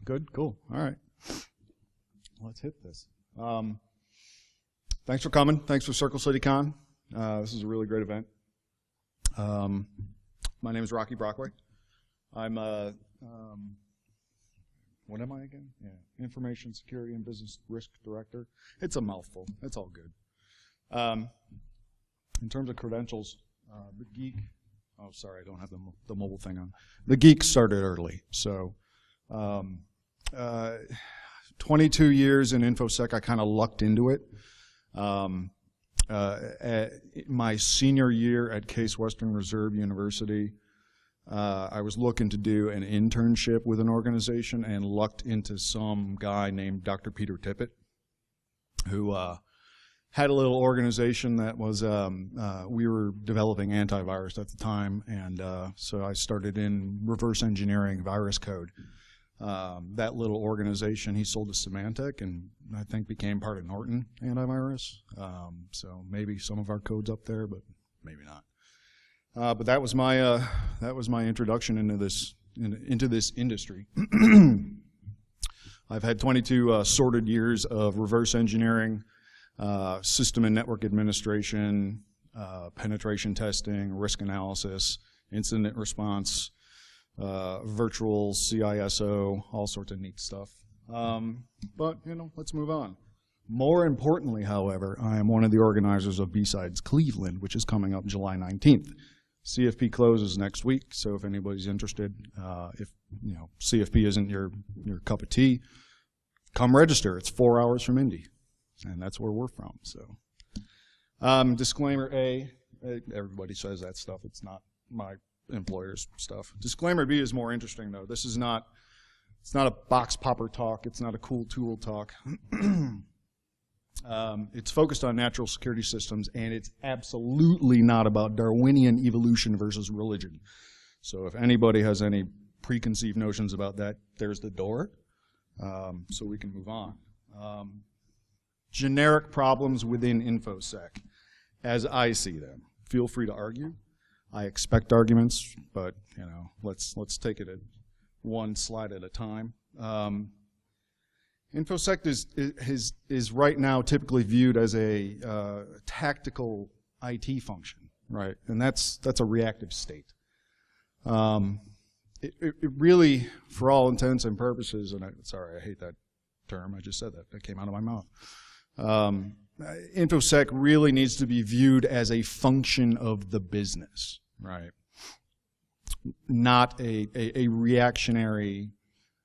Good, cool. All right. Let's hit this. Thanks for coming. Thanks for CirclecityCon. This is a really great event. My name is Rocky Brockway. I'm what am I again? Yeah, Information Security and Business Risk Director. It's a mouthful. It's all good. In terms of credentials, the geek. Oh, sorry, I don't have the mobile thing on. The geek started early, so 22 years in InfoSec. I kind of lucked into it. My senior year at Case Western Reserve University, I was looking to do an internship with an organization and lucked into some guy named Dr. Peter Tippett, who had a little organization that was, we were developing antivirus at the time, and so I started in reverse engineering virus code. That little organization, he sold to Symantec, and I think became part of Norton Antivirus. So maybe some of our code's up there, but maybe not. But that was my introduction into this industry. I've had 22 sorted years of reverse engineering, system and network administration, penetration testing, risk analysis, incident response, virtual CISO, all sorts of neat stuff. But, let's move on. More importantly, however, I am one of the organizers of B-Sides Cleveland, which is coming up July 19th. CFP closes next week, so if anybody's interested, if CFP isn't your cup of tea, come register. It's 4 hours from Indy, and that's where we're from. So, disclaimer A, everybody says that stuff. It's not my employer's stuff. Disclaimer B is more interesting, though. This is not. It's not a box popper talk. It's not a cool tool talk. It's focused on natural security systems, and it's absolutely not about Darwinian evolution versus religion. So if anybody has any preconceived notions about that, there's the door. So we can move on. Generic problems within InfoSec, as I see them. Feel free to argue. I expect arguments, but let's take it at one slide at a time. InfoSec is right now typically viewed as a tactical IT function, right? And that's a reactive state. It really, for all intents and purposes, and sorry, I hate that term. I just said that. That came out of my mouth. InfoSec really needs to be viewed as a function of the business, right? Not a reactionary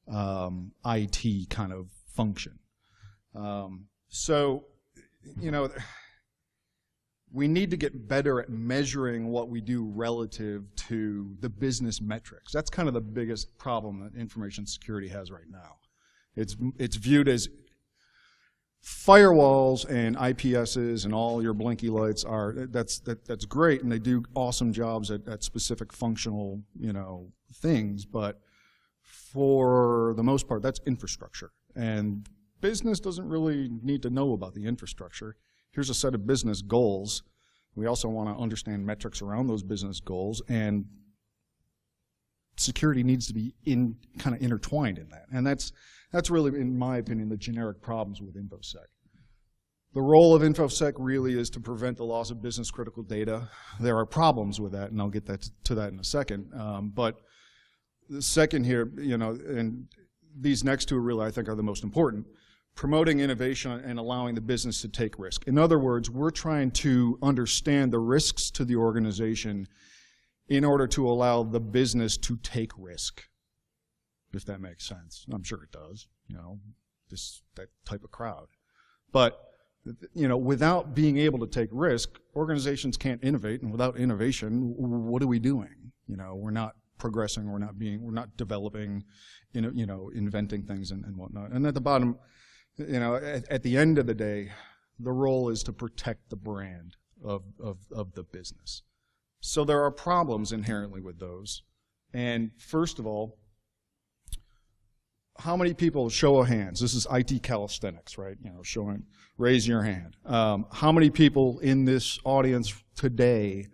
IT kind of function. So, we need to get better at measuring what we do relative to the business metrics. That's kind of the biggest problem that information security has right now. It's viewed as firewalls and IPSs and all your blinky lights that's great, and they do awesome jobs at specific functional things, but for the most part, that's infrastructure. And business doesn't really need to know about the infrastructure. Here's a set of business goals. We also want to understand metrics around those business goals, and security needs to be kind of intertwined in that. And that's really, in my opinion, the generic problems with InfoSec. The role of InfoSec really is to prevent the loss of business critical data. There are problems with that, and I'll get to that in a second. But the second here, and these next two really, I think, are the most important. Promoting innovation and allowing the business to take risk. In other words, we're trying to understand the risks to the organization in order to allow the business to take risk, if that makes sense. I'm sure it does, that type of crowd. But, without being able to take risk, organizations can't innovate, and without innovation, what are we doing? We're not progressing, we're not developing, inventing things and whatnot. And at the bottom, at the end of the day, the role is to protect the brand of the business. So there are problems inherently with those. And first of all, how many people, show of hands, this is IT calisthenics, right? Raise your hand. How many people in this audience today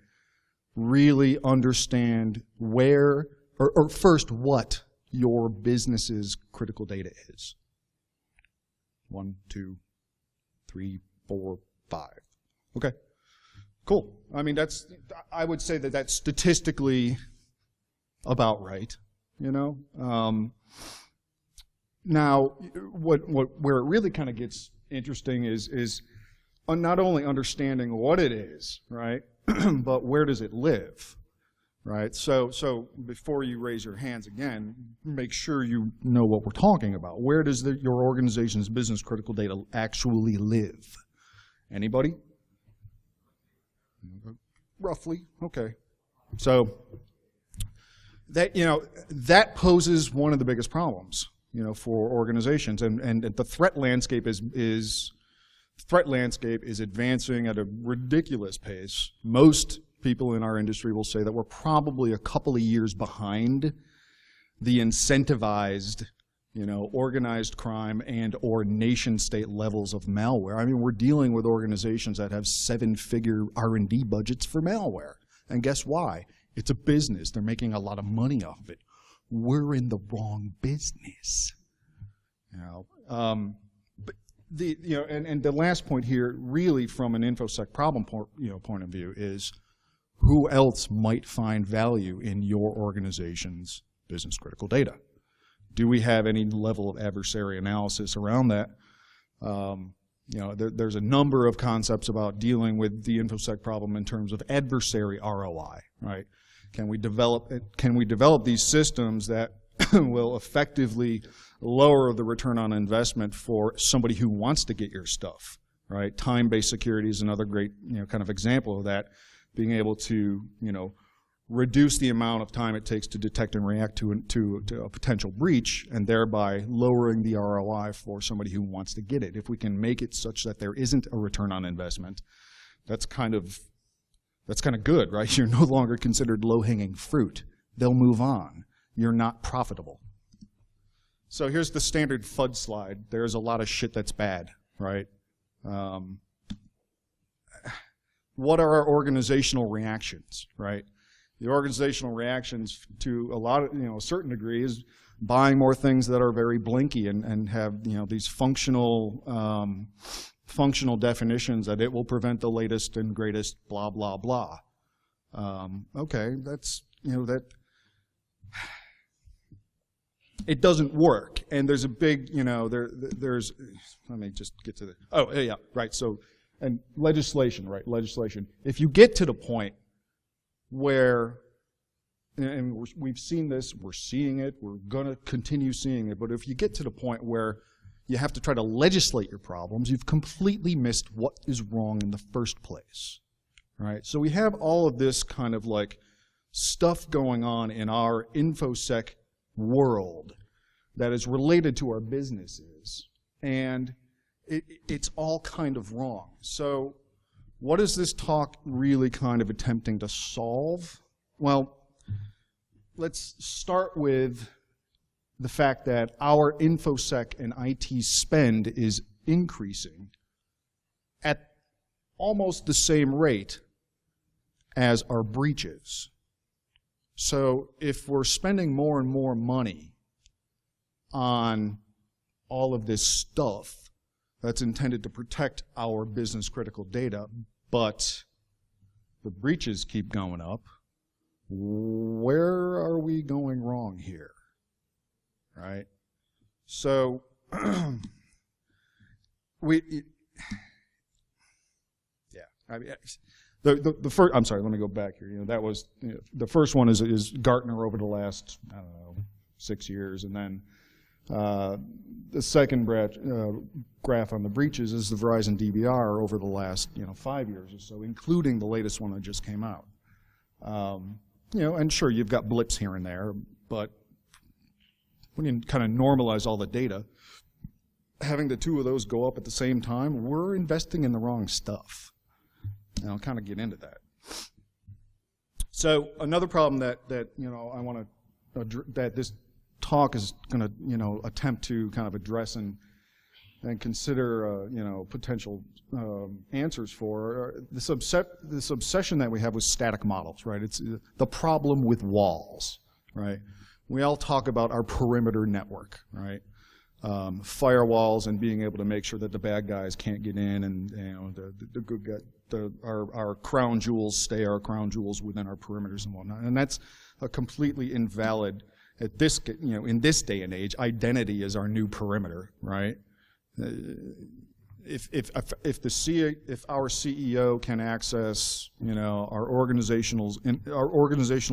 really understand where, or first, what your business's critical data is? 1, 2, 3, 4, 5. Okay, cool. I mean, I would say that that's statistically about right, you know? Now, where it really kind of gets interesting is not only understanding what it is, right, but where does it live, right? So before you raise your hands again, make sure you know what we're talking about. Where does your organization's business critical data actually live? Anybody? Roughly, okay. So that poses one of the biggest problems, for organizations, and the threat landscape is advancing at a ridiculous pace. Most people in our industry will say that we're probably a couple of years behind the incentivized, organized crime and or nation-state levels of malware. I mean, we're dealing with organizations that have 7-figure R&D budgets for malware. And guess why? It's a business. They're making a lot of money off of it. We're in the wrong business. But the last point here, really from an InfoSec problem point of view, is who else might find value in your organization's business critical data? Do we have any level of adversary analysis around that? There's a number of concepts about dealing with the InfoSec problem in terms of adversary ROI, right? Can we develop these systems that will effectively lower the return on investment for somebody who wants to get your stuff, right? Time-based security is another great, kind of example of that, being able to, reduce the amount of time it takes to detect and react to a potential breach, and thereby lowering the ROI for somebody who wants to get it. If we can make it such that there isn't a return on investment, that's kind of good, right? You're no longer considered low-hanging fruit. They'll move on. You're not profitable. So here's the standard FUD slide. There's a lot of shit that's bad, right? What are our organizational reactions, right? The organizational reactions to a lot of, a certain degree is buying more things that are very blinky and have, these functional definitions that it will prevent the latest and greatest blah, blah, blah. Okay, that's, it doesn't work. And there's a big, there's, let me just get to the, oh, yeah, right. So, and legislation, right, legislation. If you get to the point where, and we've seen this, we're seeing it, we're going to continue seeing it, but if you get to the point where you have to try to legislate your problems, you've completely missed what is wrong in the first place, right? So we have all of this kind of like stuff going on in our InfoSec world that is related to our businesses, and it's all kind of wrong. So what is this talk really kind of attempting to solve? Well, let's start with the fact that our InfoSec and IT spend is increasing at almost the same rate as our breaches. So if we're spending more and more money on all of this stuff that's intended to protect our business critical data, but the breaches keep going up, where are we going wrong here, right? So I mean, the first, I'm sorry, let me go back here. That was, the first one is Gartner over the last, I don't know, 6 years, and then the second graph on the breaches is the Verizon DBR over the last 5 years or so, including the latest one that just came out. And sure, you've got blips here and there, but when you kind of normalize all the data, having the two of those go up at the same time, we're investing in the wrong stuff. And I'll kind of get into that. So another problem that I want to that this talk is going to attempt to kind of address and consider potential answers for this obsession that we have with static models, right? It's the problem with walls, right? we all talk about our perimeter network, right? Firewalls and being able to make sure that the bad guys can't get in, and the good guy, our crown jewels stay our crown jewels within our perimeters and whatnot. And that's a completely invalid at this, in this day and age. Identity is our new perimeter, right? If our CEO can access, our organizational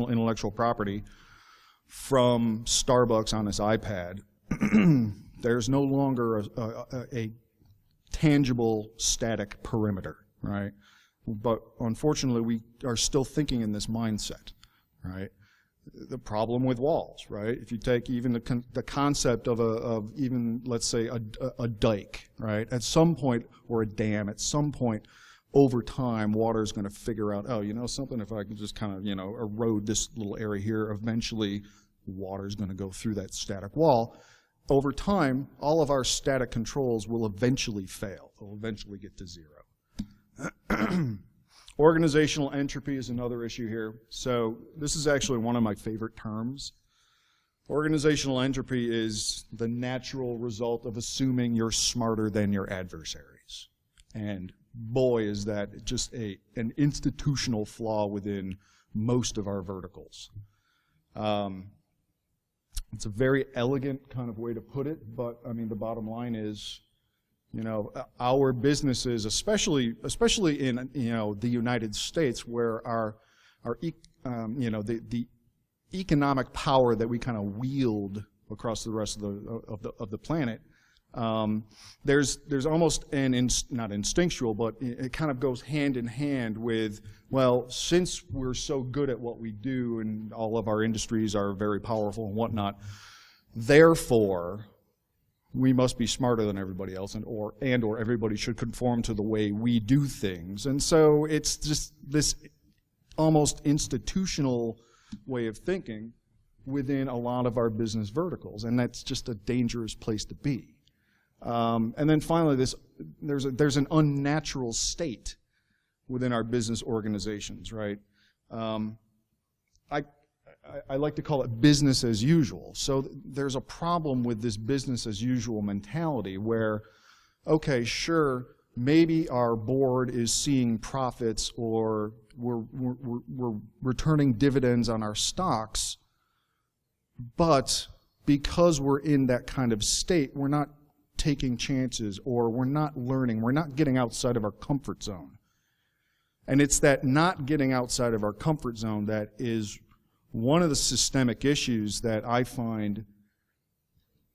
intellectual property from Starbucks on his iPad, there's no longer a tangible, static perimeter, right? But unfortunately, we are still thinking in this mindset, right? The problem with walls, right? If you take even the concept of even, let's say, a dike, right? At some point, or a dam, at some point, over time, water is going to figure out, oh, something, if I can just kind of, erode this little area here, eventually water is going to go through that static wall. Over time, all of our static controls will eventually fail. They'll eventually get to zero. Organizational entropy is another issue here. So this is actually one of my favorite terms. Organizational entropy is the natural result of assuming you're smarter than your adversaries. And boy, is that just an institutional flaw within most of our verticals. It's a very elegant kind of way to put it, but I mean, the bottom line is, our businesses, especially in the United States, where the economic power that we kind of wield across the rest of the planet, there's almost not instinctual, but it kind of goes hand in hand with, well, since we're so good at what we do and all of our industries are very powerful and whatnot, therefore we must be smarter than everybody else, or everybody should conform to the way we do things. And so it's just this almost institutional way of thinking within a lot of our business verticals, and that's just a dangerous place to be. And then finally, there's an unnatural state within our business organizations, right? I like to call it business as usual. So there's a problem with this business as usual mentality where, okay, sure, maybe our board is seeing profits or we're returning dividends on our stocks, but because we're in that kind of state, we're not taking chances, or we're not learning, we're not getting outside of our comfort zone. And it's that not getting outside of our comfort zone that is one of the systemic issues that I find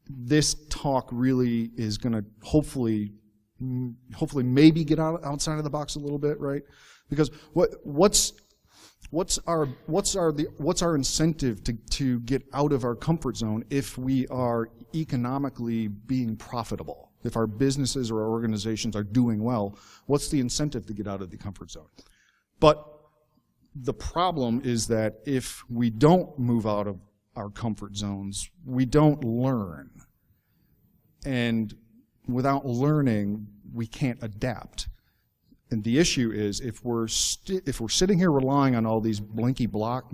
this talk really is going to hopefully maybe get outside of the box a little bit, right? Because what's our incentive to get out of our comfort zone if we are economically being profitable? If our businesses or our organizations are doing well, what's the incentive to get out of the comfort zone? But the problem is that if we don't move out of our comfort zones, we don't learn. And without learning, we can't adapt. And the issue is, if we're sitting here relying on all these blinky boxes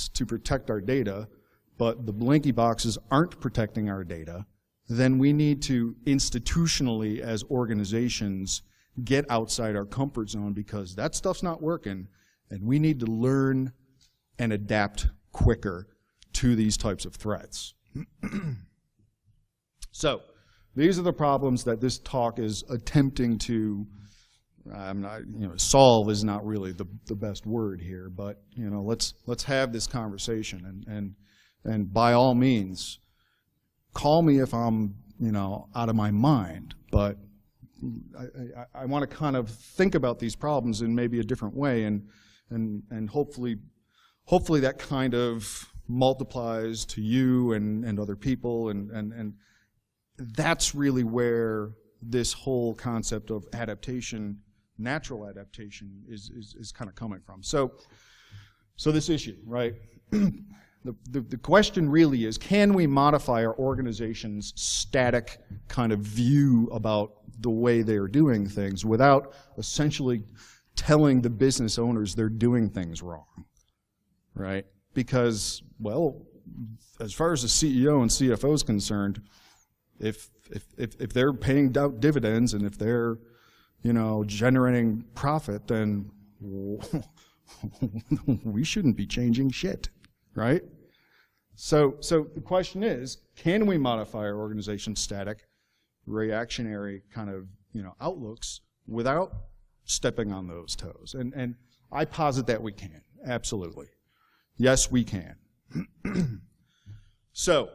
to protect our data, but the blinky boxes aren't protecting our data, then we need to institutionally, as organizations, get outside our comfort zone, because that stuff's not working, and we need to learn and adapt quicker to these types of threats. So, these are the problems that this talk is attempting to, solve is not really the best word here, but let's have this conversation, and by all means, call me if I'm out of my mind, but I want to kind of think about these problems in maybe a different way, and hopefully that kind of multiplies to you and other people, and that's really where this whole concept of adaptation, natural adaptation, is kind of coming from. So this issue, right? The question really is, can we modify our organization's static kind of view about the way they are doing things without essentially telling the business owners they're doing things wrong, right? because, well, as far as the CEO and CFO is concerned, if they're paying out dividends and if they're, you know, generating profit, then we shouldn't be changing shit, right? So the question is, can we modify our organization's static, reactionary kind of, you know, outlooks without stepping on those toes? And I posit that we can, absolutely. Yes, we can. So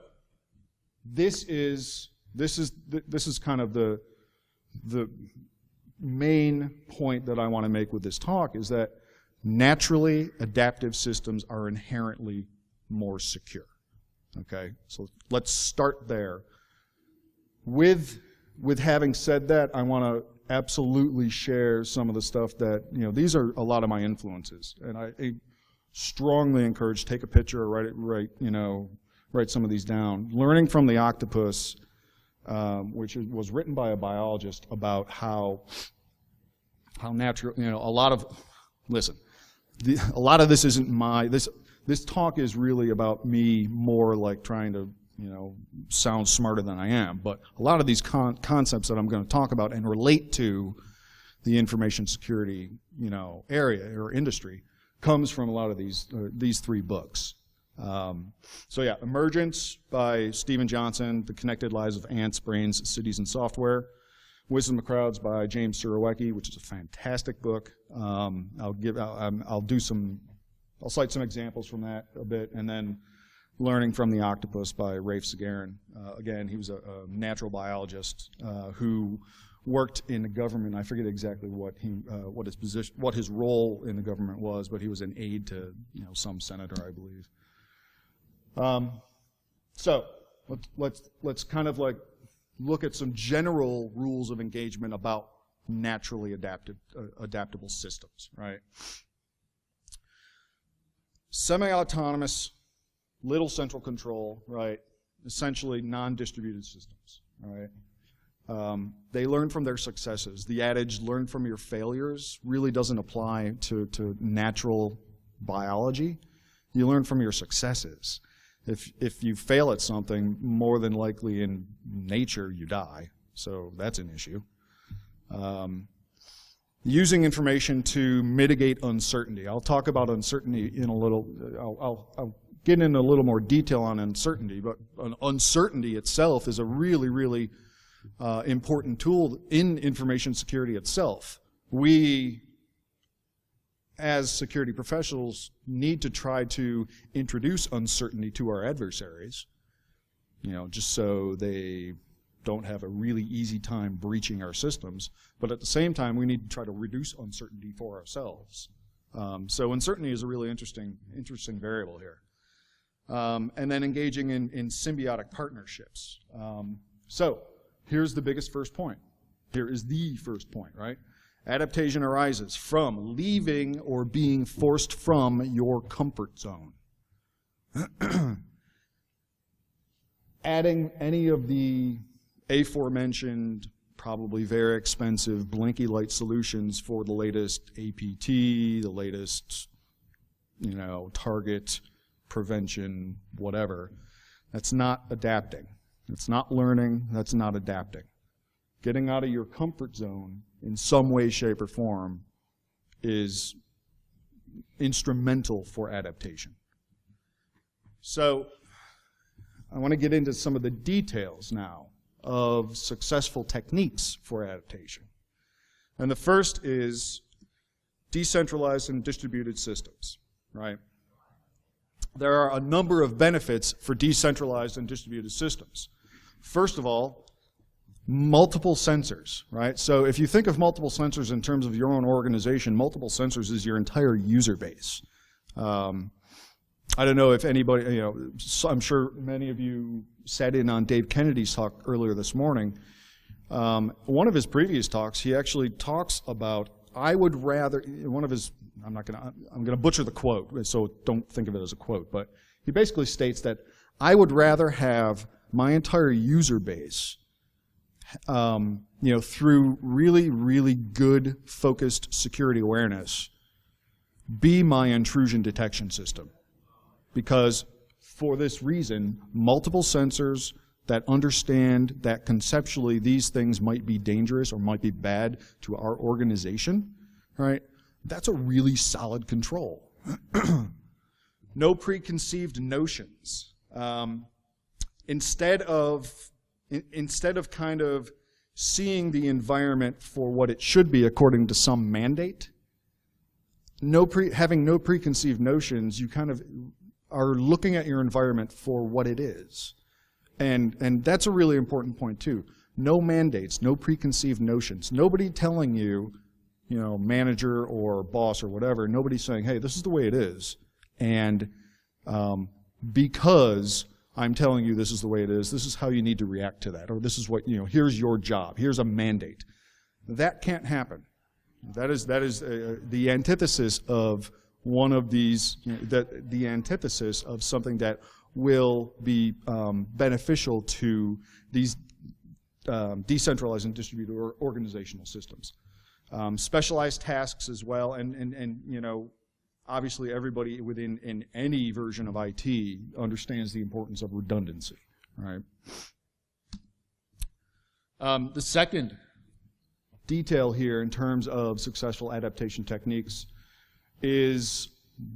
this is kind of the main point that I want to make with this talk, is that naturally adaptive systems are inherently more secure. Okay, so let's start there. With having said that, I want to absolutely share some of the stuff that, you know, these are a lot of my influences, and I strongly encourage, take a picture or write some of these down. Learning from the Octopus, which was written by a biologist about how natural, you know, a lot of this isn't this talk is really about me more like trying to, you know, sound smarter than I am, but a lot of these concepts that I'm going to talk about and relate to the information security, you know, area or industry comes from a lot of these three books. So yeah, Emergence by Stephen Johnson, The Connected Lives of Ants, Brains, Cities, and Software. Wisdom of Crowds by James Surowiecki, which is a fantastic book. I'll cite some examples from that a bit, and then Learning from the Octopus by Rafe Sagarin. Again, he was a natural biologist who worked in the government. I forget exactly what his position, what his role in the government was, but he was an aide to, you know, some senator, I believe. So let's kind of like look at some general rules of engagement about naturally adaptable systems, right? Semi-autonomous, little central control, right? Essentially non-distributed systems, right? They learn from their successes. The adage, learn from your failures, really doesn't apply to natural biology. You learn from your successes. If you fail at something, more than likely in nature you die. So that's an issue. Using information to mitigate uncertainty. I'll talk about uncertainty in a little, I'll get into a little more detail on uncertainty, but uncertainty itself is a really, really important tool in information security itself. We, as security professionals, need to try to introduce uncertainty to our adversaries, you know, just so they don't have a really easy time breaching our systems. But at the same time, we need to try to reduce uncertainty for ourselves. So uncertainty is a really interesting variable here. And then engaging in symbiotic partnerships. So here's the biggest first point. Here is the first point, right? Adaptation arises from leaving or being forced from your comfort zone. Adding any of the aforementioned, probably very expensive blinky light solutions for the latest APT, the latest, you know, target, prevention, whatever. That's not adapting. That's not learning. That's not adapting. Getting out of your comfort zone in some way, shape, or form is instrumental for adaptation. So I want to get into some of the details now of successful techniques for adaptation. And the first is decentralized and distributed systems, right? There are a number of benefits for decentralized and distributed systems. First of all, multiple sensors, right? So if you think of multiple sensors in terms of your own organization, multiple sensors is your entire user base. I don't know if anybody, you know, I'm sure many of you sat in on Dave Kennedy's talk earlier this morning. One of his previous talks, he actually talks about, I would rather, one of his, I'm going to butcher the quote, so don't think of it as a quote, but he basically states that I would rather have my entire user base, you know, through really, really good focused security awareness, be my intrusion detection system. because for this reason, multiple sensors that understand that conceptually these things might be dangerous or might be bad to our organization, right? That's a really solid control. No preconceived notions. Instead of kind of seeing the environment for what it should be according to some mandate, having no preconceived notions, you kind of are looking at your environment for what it is. And that's a really important point too. No mandates, no preconceived notions. Nobody telling you, manager or boss or whatever, nobody's saying, hey, this is the way it is. And because I'm telling you this is the way it is, this is how you need to react to that. Or this is what, here's your job. Here's a mandate. That can't happen. That is the antithesis of one of these, the antithesis of something that will be beneficial to these decentralized and distributed organizational systems. Specialized tasks as well, and obviously everybody in any version of IT understands the importance of redundancy, right? The second detail here in terms of successful adaptation techniques is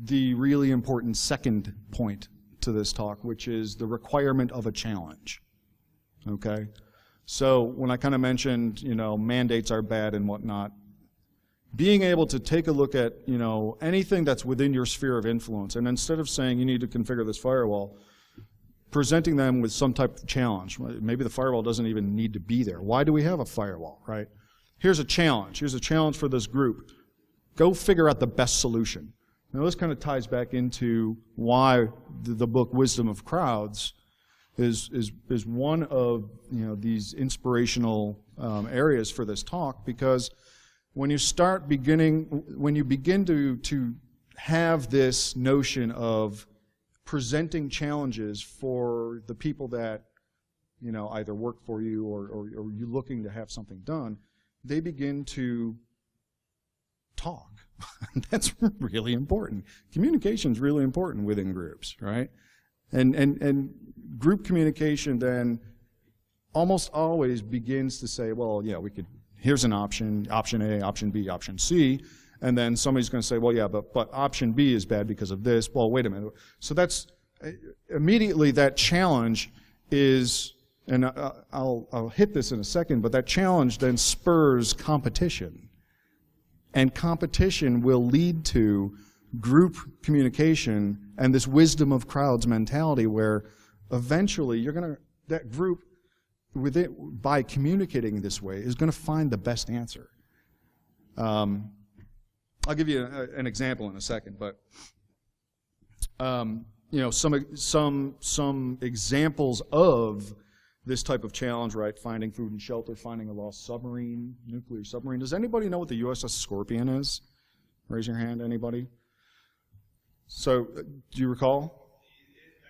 the really important second point to this talk, which is the requirement of a challenge, okay? So when I kind of mentioned, mandates are bad and whatnot, being able to take a look at, anything that's within your sphere of influence, and instead of saying you need to configure this firewall, presenting them with some type of challenge. Maybe the firewall doesn't even need to be there. Why do we have a firewall, right? Here's a challenge. Here's a challenge for this group. Go figure out the best solution. Now this kind of ties back into why the book Wisdom of Crowds is one of these inspirational areas for this talk, because when you begin to have this notion of presenting challenges for the people that either work for you or you're looking to have something done, they begin to talk. That's really important. Communication is really important within groups, right? And group communication then almost always begins to say, well, yeah, here's an option A, option B, option C, and then somebody's going to say, well, yeah, but option B is bad because of this. Well, wait a minute. So that's immediately that challenge is, and I'll hit this in a second, but that challenge then spurs competition. And competition will lead to group communication and this wisdom of crowds mentality where eventually that group by communicating this way is going to find the best answer. I'll give you an example in a second, but some examples of this type of challenge, right? Finding food and shelter, finding a lost submarine, nuclear submarine. Does anybody know what the Uss Scorpion is? Raise your hand, anybody? So, do you recall? I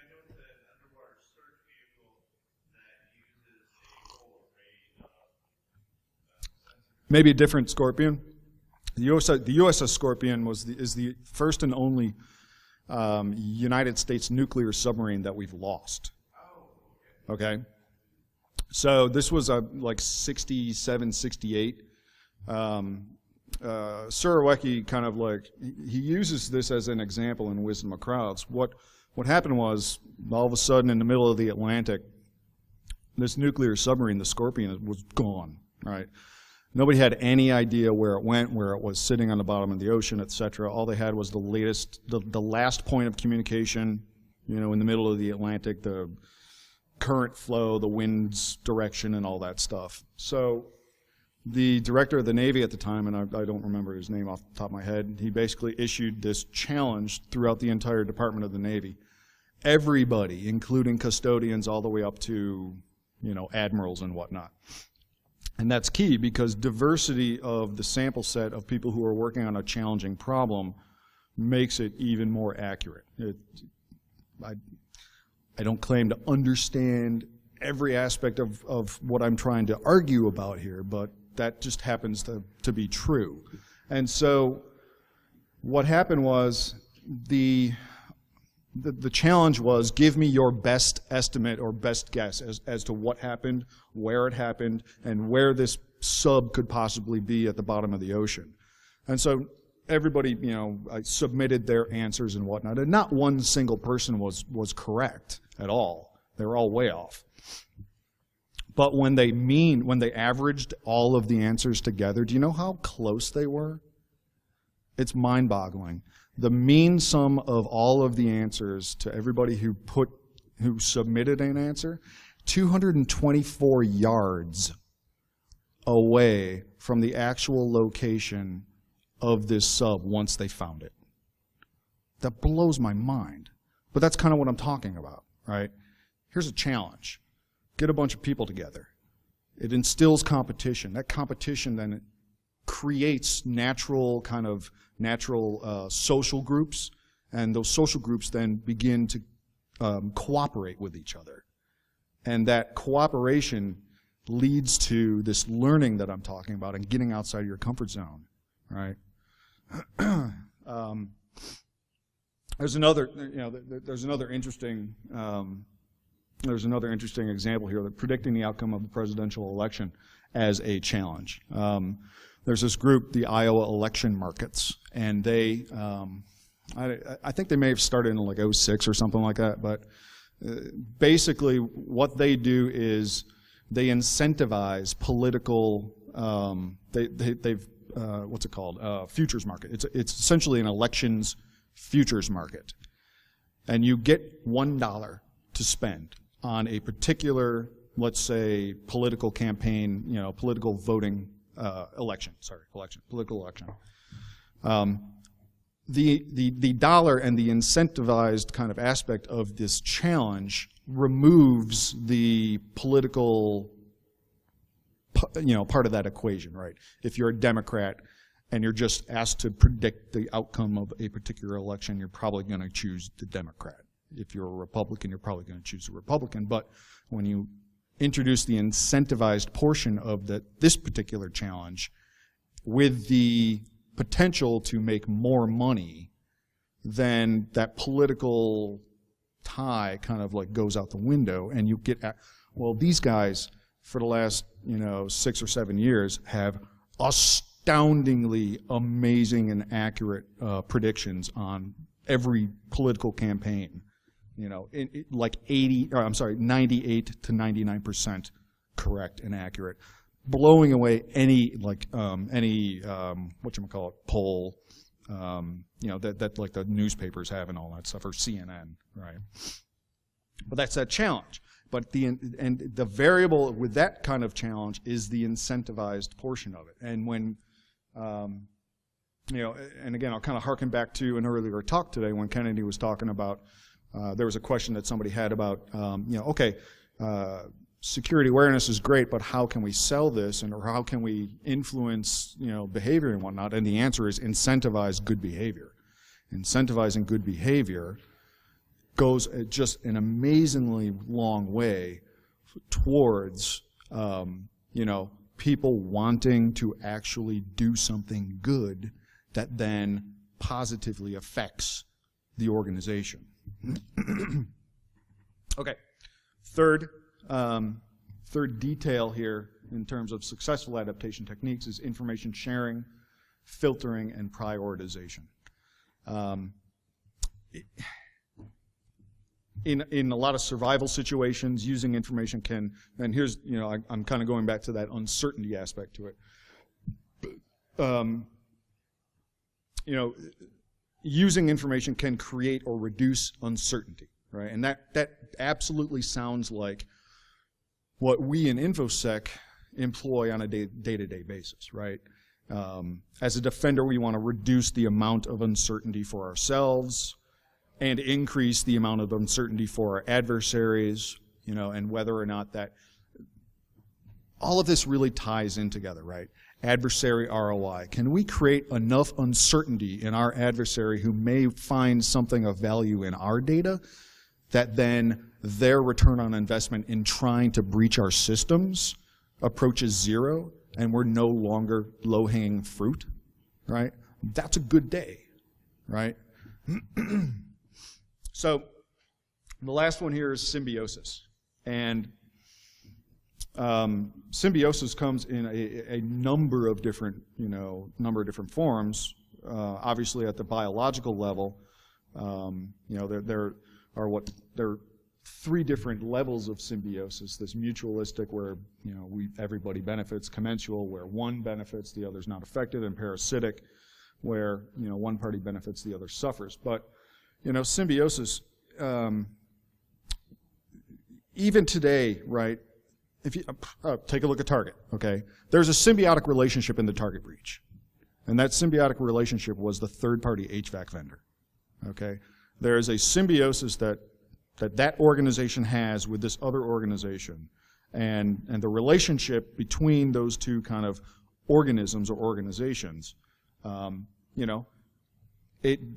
know it's an underwater search vehicle that uses a whole array of sensors. Maybe a different Scorpion. The USS Scorpion is the first and only United States nuclear submarine that we've lost. Oh, okay. So this was like 67, 68. Surowiecki kind of he uses this as an example in Wisdom of Crowds. What happened was, all of a sudden in the middle of the Atlantic, this nuclear submarine, the Scorpion, was gone, right? Nobody had any idea where it went, where it was sitting on the bottom of the ocean, etc. All they had was the last point of communication, in the middle of the Atlantic, the current flow, the wind's direction, and all that stuff. So the director of the Navy at the time, and I don't remember his name off the top of my head, he basically issued this challenge throughout the entire Department of the Navy. Everybody, including custodians all the way up to, admirals and whatnot. And that's key because diversity of the sample set of people who are working on a challenging problem makes it even more accurate. I don't claim to understand every aspect of what I'm trying to argue about here, but that just happens to be true. And so what happened was the the challenge was, give me your best estimate or best guess as to what happened, where it happened, and where this sub could possibly be at the bottom of the ocean. And so everybody, submitted their answers and whatnot, and not one single person was correct at all. They were all way off. But when they averaged all of the answers together, do you know how close they were? It's mind-boggling. The mean sum of all of the answers to everybody who submitted an answer, 224 yards away from the actual location of this sub once they found it. That blows my mind. But that's kind of what I'm talking about, right? Here's a challenge. Get a bunch of people together. It instills competition. That competition then creates natural social groups, and those social groups then begin to cooperate with each other. And that cooperation leads to this learning that I'm talking about and getting outside of your comfort zone, right? There's another interesting example here, that predicting the outcome of the presidential election as a challenge. There's this group, the Iowa Election Markets, and they, I think they may have started in like 06 or something like that, but basically what they do is they incentivize political, what's it called? Futures market. It's essentially an elections futures market. And you get $1 to spend on a particular, let's say, political campaign, political voting political election. The dollar and the incentivized kind of aspect of this challenge removes the political, part of that equation, right? If you're a Democrat and you're just asked to predict the outcome of a particular election, you're probably going to choose the Democrat. If you're a Republican, you're probably going to choose a Republican. But when you introduce the incentivized portion of this particular challenge with the potential to make more money, then that political tie kind of like goes out the window, and you get these guys for the last 6 or 7 years have astoundingly amazing and accurate predictions on every political campaign. 98 to 99% correct and accurate, blowing away any poll, that like the newspapers have and all that stuff, or CNN, right? But that's that challenge. But the variable with that kind of challenge is the incentivized portion of it. And when and again, I'll kind of harken back to an earlier talk today when Kennedy was talking about. There was a question that somebody had about, security awareness is great, but how can we sell this, or how can we influence, behavior and whatnot? And the answer is incentivize good behavior. Incentivizing good behavior goes just an amazingly long way towards, people wanting to actually do something good that then positively affects the organization. Okay, third detail here in terms of successful adaptation techniques is information sharing, filtering, and prioritization. In a lot of survival situations, using information can, and here's, I'm kind of going back to that uncertainty aspect to it. Using information can create or reduce uncertainty, right? And that absolutely sounds like what we in InfoSec employ on a day-to-day basis, right? As a defender, we want to reduce the amount of uncertainty for ourselves and increase the amount of uncertainty for our adversaries, and whether or not that, all of this really ties in together, right? Adversary ROI. Can we create enough uncertainty in our adversary who may find something of value in our data that then their return on investment in trying to breach our systems approaches zero and we're no longer low-hanging fruit, right? That's a good day, right? So the last one here is symbiosis. And symbiosis comes in a number of different, forms. Obviously, at the biological level, there are 3 different levels of symbiosis. This mutualistic, where everybody benefits; commensual, where one benefits, the other's not affected; and parasitic, where one party benefits, the other suffers. But symbiosis, even today, right? If you take a look at Target, okay, there's a symbiotic relationship in the Target breach, and that symbiotic relationship was the third-party HVAC vendor. Okay, there is a symbiosis that organization has with this other organization, and the relationship between those two kind of organisms or organizations,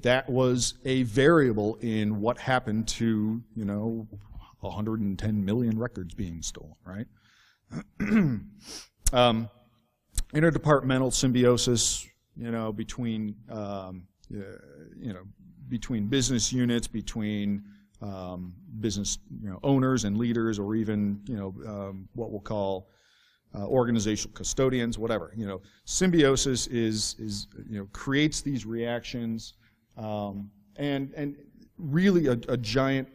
that was a variable in what happened to 110 million records being stolen, right? Interdepartmental symbiosis, between between business units, between business owners and leaders, or even what we'll call organizational custodians, whatever. Symbiosis is creates these reactions, and really a giant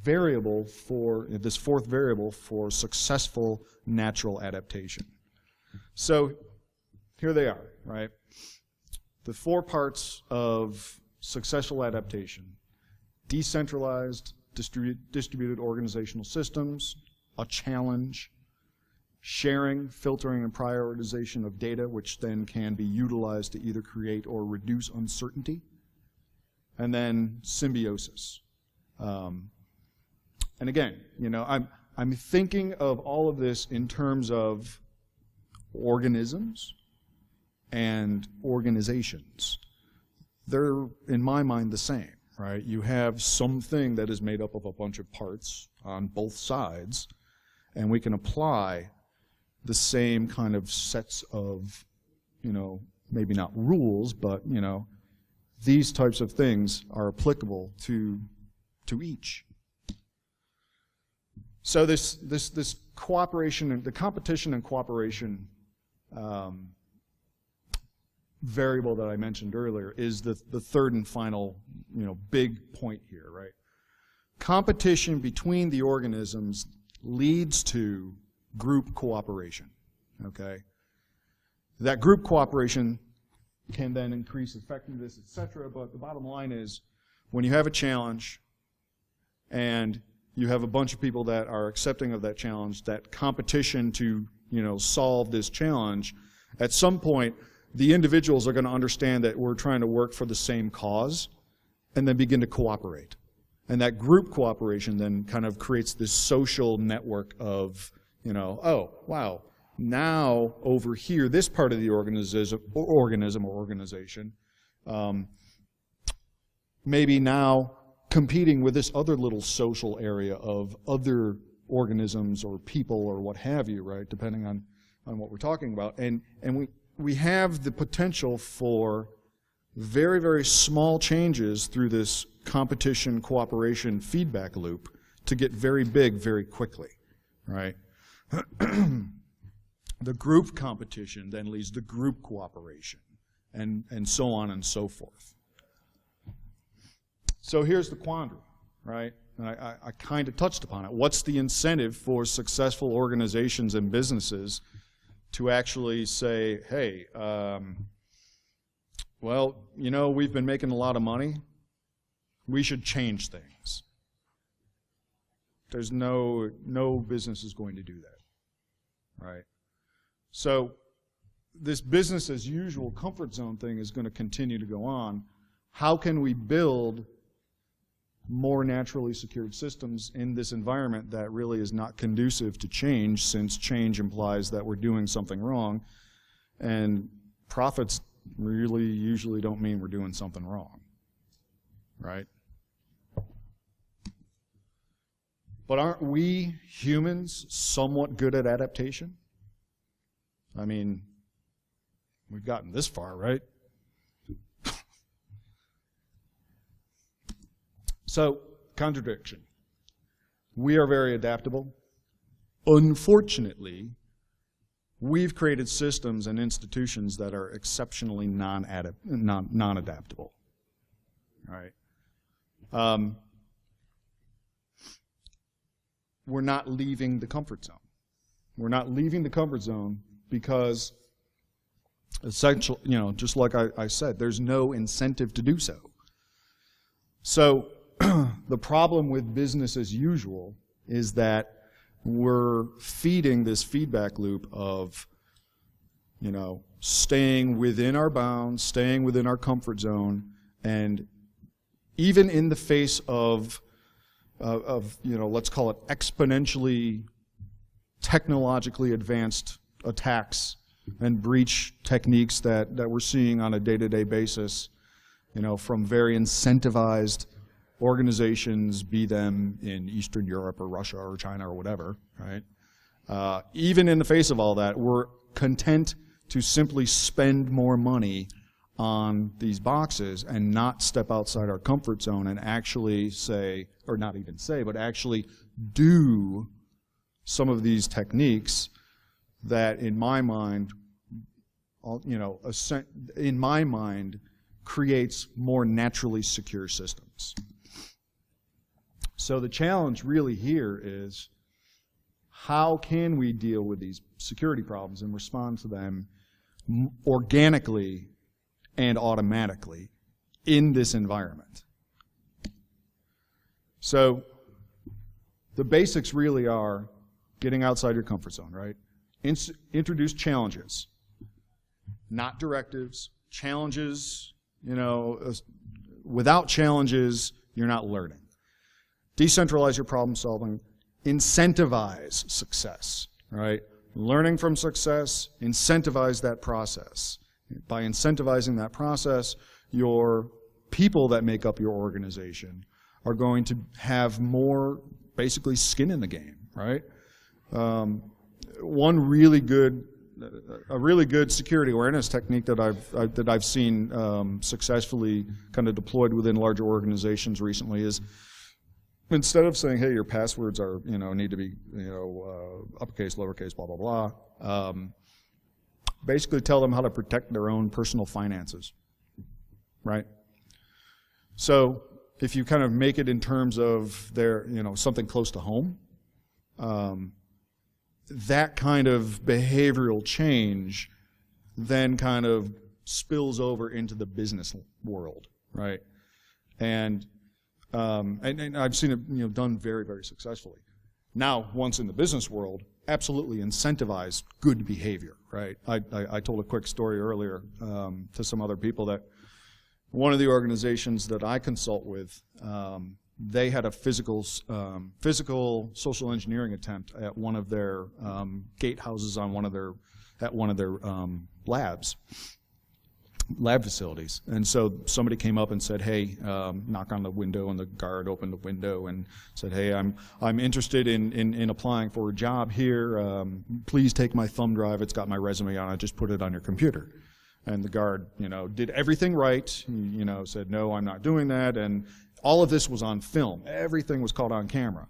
variable for this 4th variable for successful natural adaptation. So here they are, right? The 4 parts of successful adaptation: decentralized, distributed organizational systems, a challenge, sharing, filtering, and prioritization of data, which then can be utilized to either create or reduce uncertainty, and then symbiosis. And again, I'm thinking of all of this in terms of organisms and organizations. They're, in my mind, the same, right? You have something that is made up of a bunch of parts on both sides, and we can apply the same kind of sets of, maybe not rules, but, these types of things are applicable to each. So this cooperation, and the competition and cooperation variable that I mentioned earlier is the 3rd and final, big point here, right? Competition between the organisms leads to group cooperation, okay? That group cooperation can then increase effectiveness, etc. But the bottom line is, when you have a challenge and you have a bunch of people that are accepting of that challenge, that competition to, solve this challenge, at some point, the individuals are going to understand that we're trying to work for the same cause, and then begin to cooperate. And that group cooperation then kind of creates this social network of, oh, wow, now over here, this part of the organism or organization, maybe now competing with this other little social area of other organisms or people or what have you, right, depending on what we're talking about. And we have the potential for very, very small changes through this competition, cooperation, feedback loop to get very big very quickly, right? The group competition then leads to group cooperation, and so on and so forth. So here's the quandary, right? And I kind of touched upon it. What's the incentive for successful organizations and businesses to actually say, hey, well, we've been making a lot of money. We should change things. There's no business is going to do that, right? So this business as usual comfort zone thing is going to continue to go on. How can we build more naturally secured systems in this environment that really is not conducive to change, since change implies that we're doing something wrong, and profits really usually don't mean we're doing something wrong, right? But aren't we humans somewhat good at adaptation? I mean, we've gotten this far, right? So contradiction. We are very adaptable. Unfortunately, we've created systems and institutions that are exceptionally non-adaptable. All right. We're not leaving the comfort zone. We're not leaving the comfort zone because, essentially, just like I said, there's no incentive to do so. So the problem with business as usual is that we're feeding this feedback loop of, staying within our bounds, staying within our comfort zone, and even in the face of let's call it exponentially technologically advanced attacks and breach techniques that we're seeing on a day-to-day basis, from very incentivized organizations, be them in Eastern Europe or Russia or China or whatever, right? Even in the face of all that, we're content to simply spend more money on these boxes and not step outside our comfort zone and actually say, or not even say, but actually do some of these techniques that, in my mind, creates more naturally secure systems. So the challenge really here is, how can we deal with these security problems and respond to them organically and automatically in this environment? So the basics really are getting outside your comfort zone, right? Introduce challenges, not directives. Challenges, without challenges, you're not learning. Decentralize your problem solving. Incentivize success, right? Learning from success, incentivize that process. By incentivizing that process, your people that make up your organization are going to have more, basically, skin in the game, right? A really good security awareness technique that I've seen successfully kind of deployed within larger organizations recently is, instead of saying, hey, your passwords are, need to be, uppercase, lowercase, blah, blah, blah, basically tell them how to protect their own personal finances, right? So if you kind of make it in terms of their, something close to home, that kind of behavioral change then kind of spills over into the business world, right? And I've seen it, done very, very successfully. Now, once in the business world, absolutely incentivize good behavior, right? I told a quick story earlier to some other people that one of the organizations that I consult with, they had a physical social engineering attempt at one of their gatehouses on one of their lab facilities. And so somebody came up and said, hey, knock on the window, and the guard opened the window and said, hey, I'm interested in applying for a job here. Please take my thumb drive. It's got my resume on it. Just put it on your computer. And the guard, did everything right. Said, no, I'm not doing that. And all of this was on film. Everything was caught on camera.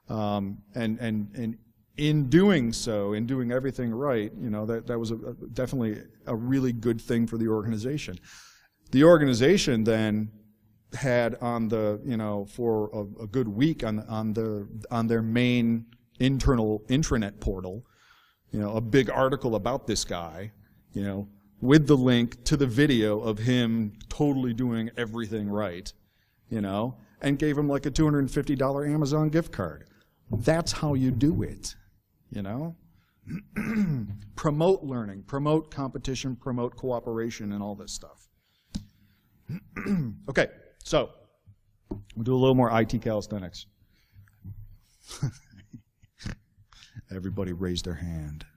And in doing so, in doing everything right, that was definitely a really good thing for the organization. The organization then had on the, for a good week on their main internal intranet portal, a big article about this guy, with the link to the video of him totally doing everything right, and gave him like a $250 Amazon gift card. That's how you do it. Promote learning, promote competition, promote cooperation, and all this stuff. Okay, so we'll do a little more IT calisthenics. Everybody raise their hand.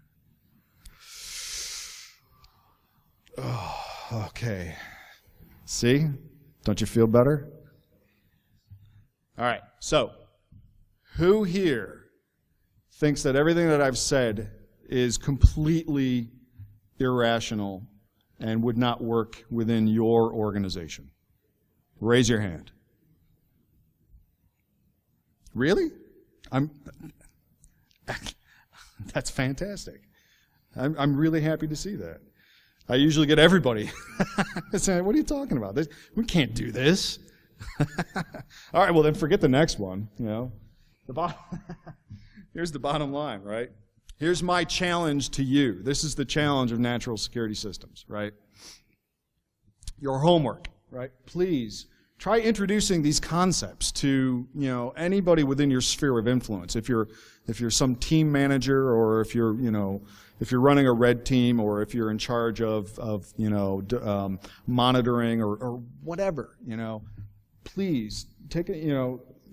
Oh, okay. See? Don't you feel better? All right, so who here thinks that everything that I've said is completely irrational and would not work within your organization? Raise your hand. Really? That's fantastic. I'm really happy to see that. I usually get everybody saying, what are you talking about? We can't do this. All right, well then forget the next one. Here's the bottom line, right? Here's my challenge to you. This is the challenge of natural security systems, right? Your homework, right? Please try introducing these concepts to anybody within your sphere of influence. If you're some team manager, or if you're running a red team, or if you're in charge of monitoring or whatever, please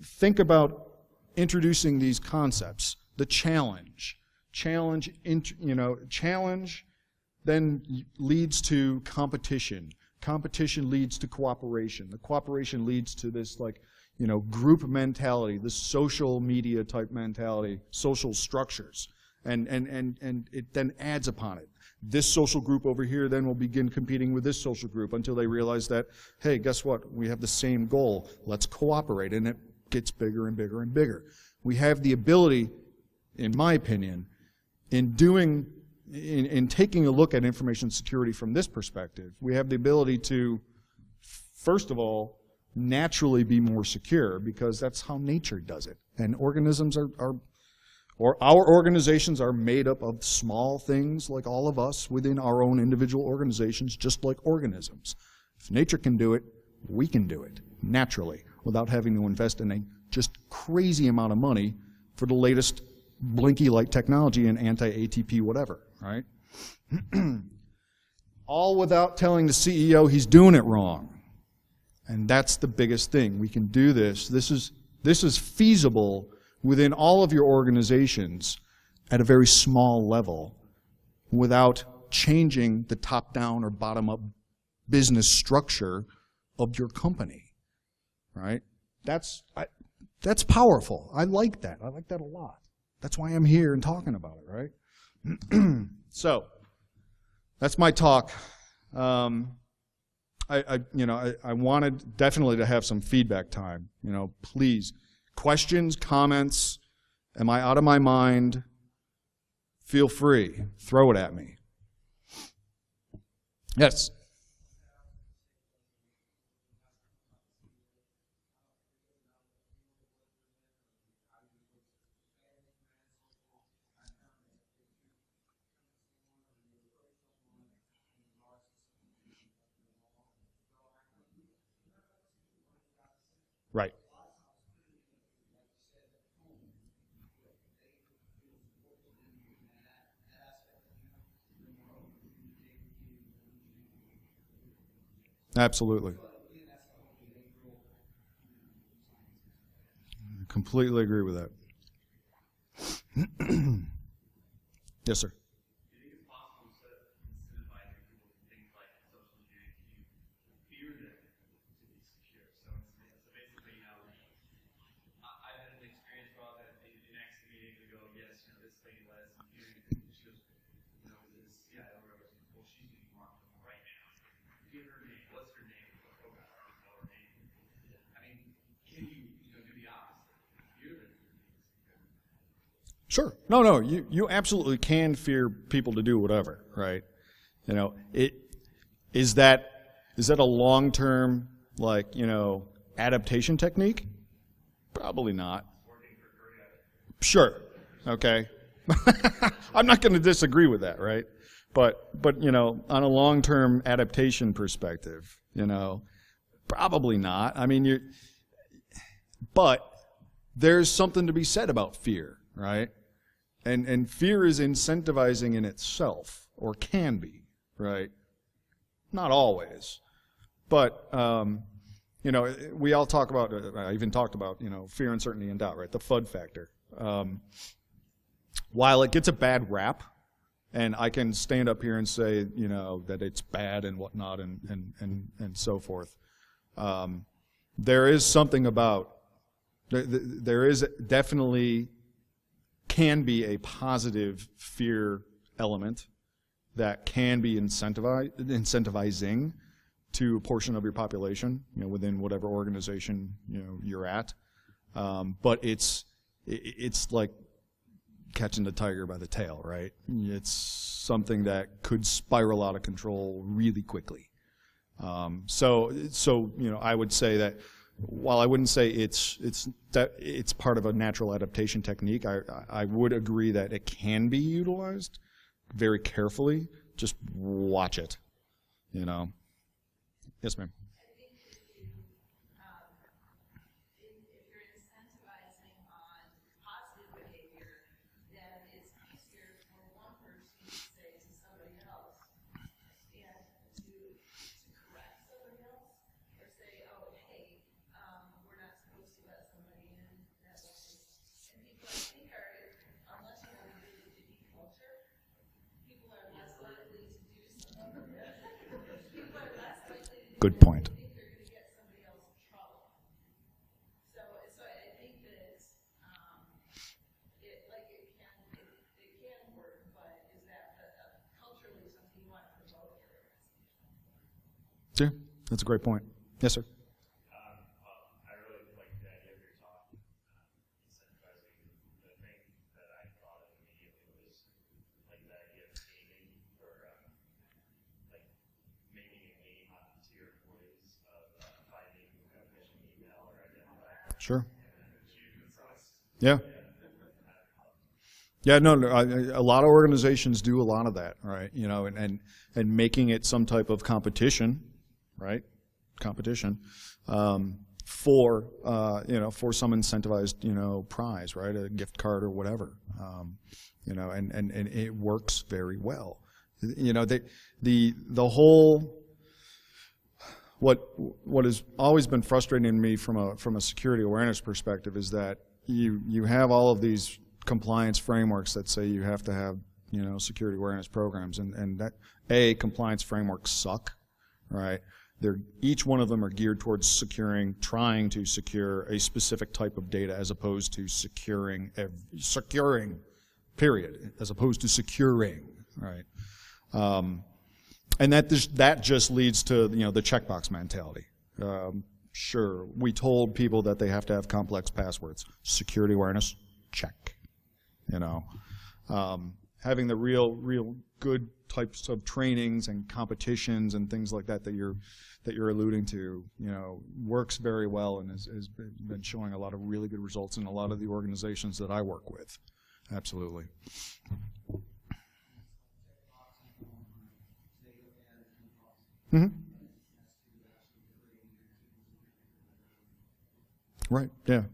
think about introducing these concepts. The challenge then leads to competition. Competition leads to cooperation. The cooperation leads to this group mentality, this social media type mentality, social structures, and it then adds upon it. This social group over here then will begin competing with this social group until they realize that, hey, guess what? We have the same goal. Let's cooperate, and it gets bigger and bigger and bigger. We have the ability, in my opinion, in taking a look at information security from this perspective, we have the ability to, first of all, naturally be more secure, because that's how nature does it. And organisms or our organizations are made up of small things like all of us within our own individual organizations, just like organisms. If nature can do it, we can do it naturally without having to invest in a just crazy amount of money for the latest blinky light technology and anti-ATP whatever, right? All without telling the CEO he's doing it wrong. And that's the biggest thing. We can do this. This is feasible within all of your organizations at a very small level without changing the top-down or bottom-up business structure of your company, right? That's powerful. I like that. I like that a lot. That's why I'm here and talking about it, right? So, that's my talk. I wanted definitely to have some feedback time. Please, questions, comments. Am I out of my mind? Feel free. Throw it at me. Yes. Right. Absolutely. I completely agree with that. Yes, sir. Do you think it's possible to incentivize people to things like social security to fear them to be secure? So basically, I've had an experience about that in next meeting to go, yes, this lady led us security. She goes, this CIO goes, well, she's being marked right now. Give her name. What's her name? Oh, God, I don't know her name. I mean, can you do the opposite? Fear them. Sure. No, you absolutely can fear people to do whatever, right? Is that a long-term, adaptation technique? Probably not. Sure. Okay. I'm not going to disagree with that, right? But on a long-term adaptation perspective, probably not. I mean, but there's something to be said about fear, right? And fear is incentivizing in itself, or can be, right? Not always. But, we all talk about, I even talked about, fear, uncertainty, and doubt, right? The FUD factor. While it gets a bad rap, and I can stand up here and say, that it's bad and whatnot and so forth, there is something about, there is definitely can be a positive fear element that can be incentivizing to a portion of your population, within whatever organization you're at. But it's like catching the tiger by the tail, right? It's something that could spiral out of control really quickly. So I would say that while I wouldn't say it's part of a natural adaptation technique, I would agree that it can be utilized very carefully. Just watch it, Yes, ma'am. Good point. Yeah, that's a great point. Yes, sir. I really like the idea of your talk, decentralizing. The thing that I thought of immediately was like the idea of gaming, or like making a game to your employees of finding a phishing email or identifying. Sure. Yeah. Yeah, no, a lot of organizations do a lot of that, right? And making it some type of competition, right? Competition for some incentivized prize, right? A gift card or whatever, and it works very well. The whole what has always been frustrating to me from a security awareness perspective is that you have all of these compliance frameworks that say you have to have security awareness programs, and that compliance frameworks suck, right? Each one of them are geared towards trying to secure a specific type of data as opposed to securing, period, as opposed to securing, right? And that just leads to the checkbox mentality. Sure, we told people that they have to have complex passwords. Security awareness, check. Having the real good types of trainings and competitions and things like that you're alluding to, works very well and has been showing a lot of really good results in a lot of the organizations that I work with. Absolutely. Mm-hmm. Right. Yeah.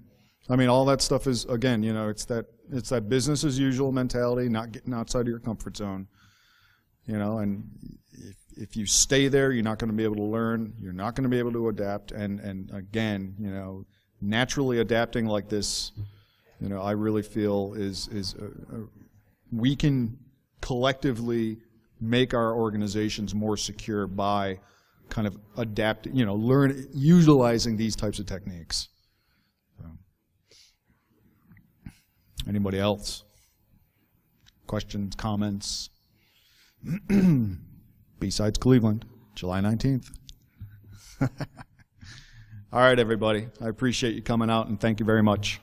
I mean, all that stuff is, again, it's that business as usual mentality, not getting outside of your comfort zone. And if you stay there, you're not going to be able to learn. You're not going to be able to adapt. And again, naturally adapting like this, I really feel we can collectively make our organizations more secure by kind of adapting, utilizing these types of techniques. So. Anybody else? Questions, comments? B-Sides Cleveland, July 19th. All right, everybody. I appreciate you coming out, and thank you very much.